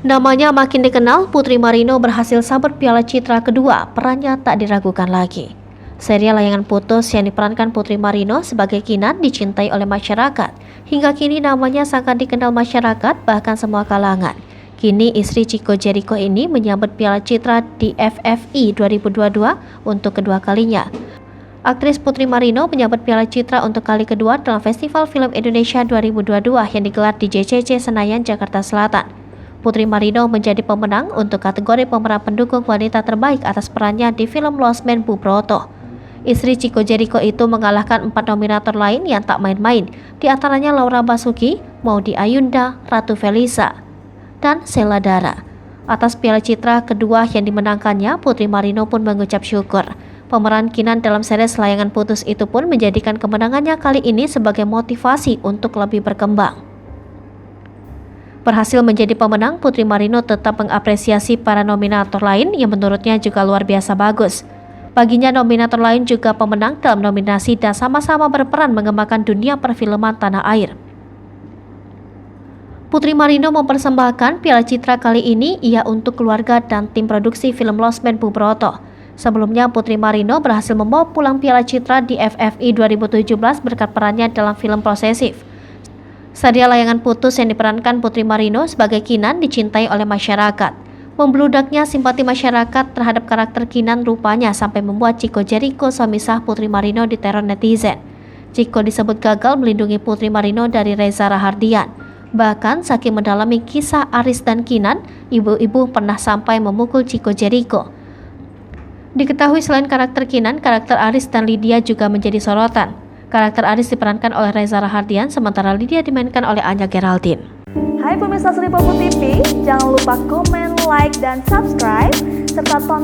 Namanya makin dikenal, Putri Marino berhasil sabet Piala Citra kedua, perannya tak diragukan lagi. Serial Layangan Putus yang diperankan Putri Marino sebagai Kinan dicintai oleh masyarakat. Hingga kini namanya sangat dikenal masyarakat, bahkan semua kalangan. Kini istri Chico Jericho ini menyambut Piala Citra di FFI 2022 untuk kedua kalinya. Aktris Putri Marino menyambut Piala Citra untuk kali kedua dalam Festival Film Indonesia 2022 yang digelar di JCC Senayan, Jakarta Selatan. Putri Marino menjadi pemenang untuk kategori pemeran pendukung wanita terbaik atas perannya di film Lost Man Bu Broto. Istri Chico Jericho itu mengalahkan 4 nominator lain yang tak main-main, di antaranya Laura Basuki, Maudy Ayunda, Ratu Felisa, dan Sheila Dara. Atas Piala Citra kedua yang dimenangkannya, Putri Marino pun mengucap syukur. Pemeran Kinan dalam series Layangan Putus itu pun menjadikan kemenangannya kali ini sebagai motivasi untuk lebih berkembang. Berhasil menjadi pemenang, Putri Marino tetap mengapresiasi para nominator lain yang menurutnya juga luar biasa bagus. Baginya nominator lain juga pemenang dalam nominasi dan sama-sama berperan mengembangkan dunia perfilman tanah air. Putri Marino mempersembahkan Piala Citra kali ini ia untuk keluarga dan tim produksi film Lost Man Bu Broto. Sebelumnya Putri Marino berhasil membawa pulang Piala Citra di FFI 2017 berkat perannya dalam film Posesif. Serial Layangan Putus yang diperankan Putri Marino sebagai Kinan dicintai oleh masyarakat. Membludaknya simpati masyarakat terhadap karakter Kinan rupanya sampai membuat Chico Jericho, suami sah Putri Marino, diteror netizen. Chico disebut gagal melindungi Putri Marino dari Reza Rahardian. Bahkan saking mendalami kisah Aris dan Kinan, ibu-ibu pernah sampai memukul Chico Jericho. Diketahui selain karakter Kinan, karakter Aris dan Lydia juga menjadi sorotan. Karakter Aris diperankan oleh Reza Rahardian, sementara Lydia dimainkan oleh Anya Geraldine. Hai pemirsa Sri Popo TV, jangan lupa komen, like, dan subscribe, serta tonton